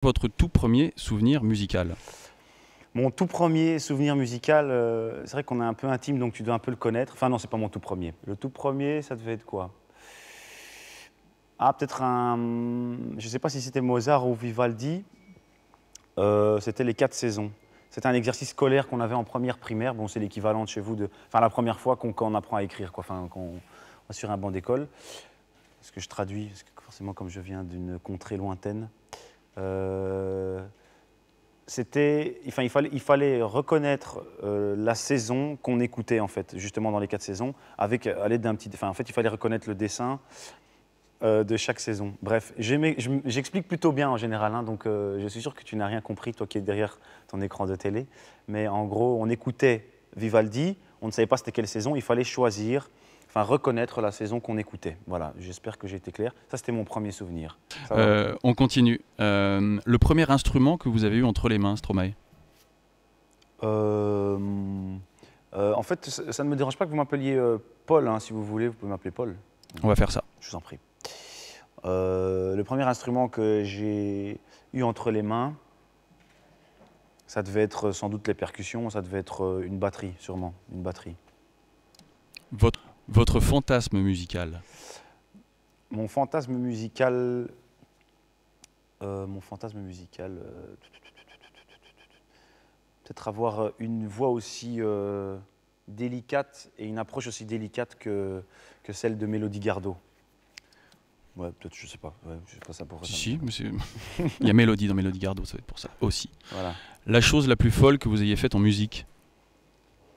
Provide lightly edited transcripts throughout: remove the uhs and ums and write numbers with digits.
Votre tout premier souvenir musical? Mon tout premier souvenir musical, c'est vrai qu'on est un peu intime, donc tu dois un peu le connaître. Enfin non, c'est pas mon tout premier. Le tout premier, ça devait être quoi? Ah, peut-être un... Je sais pas si c'était Mozart ou Vivaldi. C'était les 4 saisons. C'était un exercice scolaire qu'on avait en première primaire. Bon, c'est l'équivalent de chez vous de... Enfin, la première fois qu'on apprend à écrire, quoi. Enfin, qu'on va sur un banc d'école. Parce que je traduis, parce que forcément, comme je viens d'une contrée lointaine. Il fallait reconnaître la saison qu'on écoutait, en fait, justement dans les 4 saisons, avec, à l'aide d'un petit... Enfin, en fait, il fallait reconnaître le dessin de chaque saison. Bref, j'explique plutôt bien en général, hein, donc je suis sûr que tu n'as rien compris, toi qui es derrière ton écran de télé. Mais en gros, on écoutait Vivaldi, on ne savait pas c'était quelle saison, il fallait choisir, enfin reconnaître la saison qu'on écoutait. Voilà, j'espère que j'ai été clair. Ça, c'était mon premier souvenir. On continue. Le premier instrument que vous avez eu entre les mains, Stromae? En fait, ça ne me dérange pas que vous m'appeliez Paul, hein, si vous voulez, vous pouvez m'appeler Paul. On va faire ça. Je vous en prie. Le premier instrument que j'ai eu entre les mains, ça devait être sans doute les percussions, ça devait être une batterie, sûrement, une batterie. Votre fantasme musical? Mon fantasme musical, peut-être avoir une voix aussi délicate et une approche aussi délicate que celle de Mélodie Gardot. Ouais, peut-être, je sais pas. Ouais, je sais pas ça pour ça. Si, monsieur. Il y a Mélodie dans Mélodie Gardot, ça va être pour ça aussi. Voilà. La chose la plus folle que vous ayez faite en musique?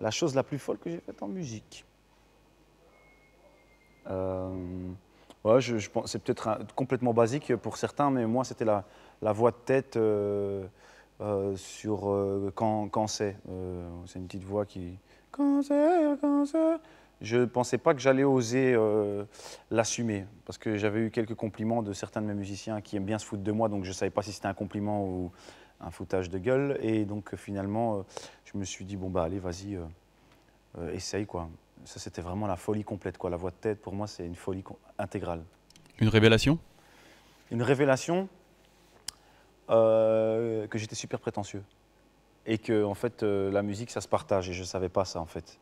La chose la plus folle que j'ai faite en musique. Ouais, je pense, c'est peut-être complètement basique pour certains, mais moi, c'était la voix de tête sur quand c'est. C'est une petite voix qui... Quand c'est... Je ne pensais pas que j'allais oser l'assumer, parce que j'avais eu quelques compliments de certains de mes musiciens qui aiment bien se foutre de moi, donc je ne savais pas si c'était un compliment ou un foutage de gueule. Et donc finalement, je me suis dit, bon bah allez, vas-y, essaye quoi. Ça, c'était vraiment la folie complète, quoi. La voix de tête, pour moi, c'est une folie intégrale. Une révélation? Une révélation que j'étais super prétentieux. Et que, en fait, la musique, ça se partage. Et je ne savais pas ça, en fait.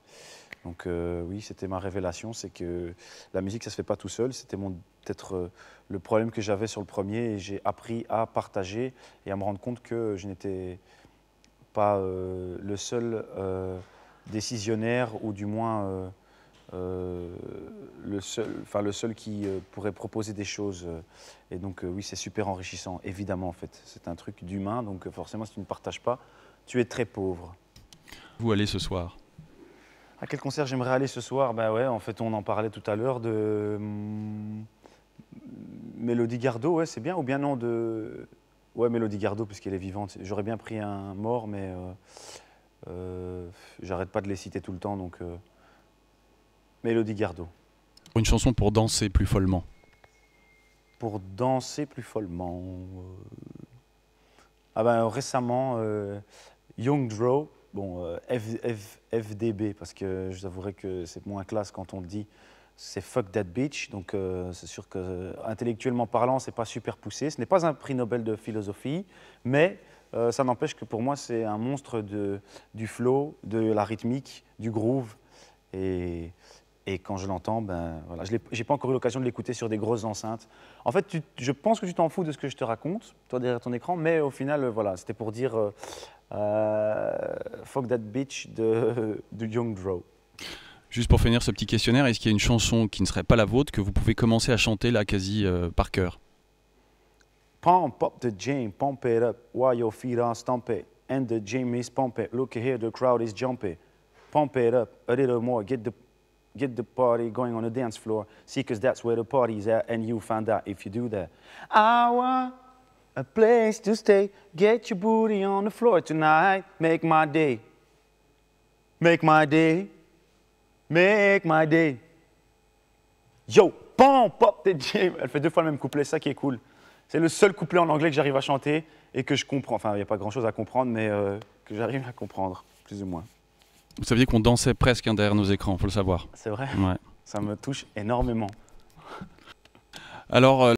Donc, oui, c'était ma révélation. C'est que la musique, ça ne se fait pas tout seul. C'était peut-être le problème que j'avais sur le premier. Et j'ai appris à partager et à me rendre compte que je n'étais pas le seul... décisionnaire, ou du moins le seul qui pourrait proposer des choses. Et donc oui, c'est super enrichissant, évidemment en fait. C'est un truc d'humain, donc forcément si tu ne partages pas, tu es très pauvre. Vous allez ce soir? À quel concert j'aimerais aller ce soir? Ben ouais, en fait on en parlait tout à l'heure de Mélodie Gardot, ouais c'est bien, ou bien non de... Ouais, Mélodie Gardot puisqu'elle est vivante. J'aurais bien pris un mort, mais... j'arrête pas de les citer tout le temps, donc Mélodie Gardot. Une chanson pour danser plus follement? Pour danser plus follement, ah ben, récemment, Young Dro, bon, FDB, parce que je vous avouerai que c'est moins classe quand on le dit, c'est Fuck That Bitch, donc c'est sûr que intellectuellement parlant, c'est pas super poussé. Ce n'est pas un prix Nobel de philosophie, mais ça n'empêche que pour moi, c'est un monstre du flow, de la rythmique, du groove. Et quand je l'entends, ben, voilà, je n'ai pas encore eu l'occasion de l'écouter sur des grosses enceintes. En fait, je pense que tu t'en fous de ce que je te raconte, toi derrière ton écran, mais au final, voilà, c'était pour dire Fuck That Bitch de Young Dro. Juste pour finir ce petit questionnaire, est-ce qu'il y a une chanson qui ne serait pas la vôtre que vous pouvez commencer à chanter là quasi par cœur? Pump up the jam, pump it up, while your feet are stomping, and the jam is pumping. Look here, the crowd is jumping. Pump it up a little more, get the party going on the dance floor. See, cause that's where the party's at, and you find out if you do that. I want a place to stay, get your booty on the floor tonight, make my day. Make my day. Make my day. Yo, pump up the jam. Elle fait 2 fois le même couplet, ça qui est cool. C'est le seul couplet en anglais que j'arrive à chanter et que je comprends. Enfin, il n'y a pas grand-chose à comprendre, mais que j'arrive à comprendre, plus ou moins. Vous saviez qu'on dansait presque derrière nos écrans, il faut le savoir. C'est vrai? Ouais. Ça me touche énormément. Alors,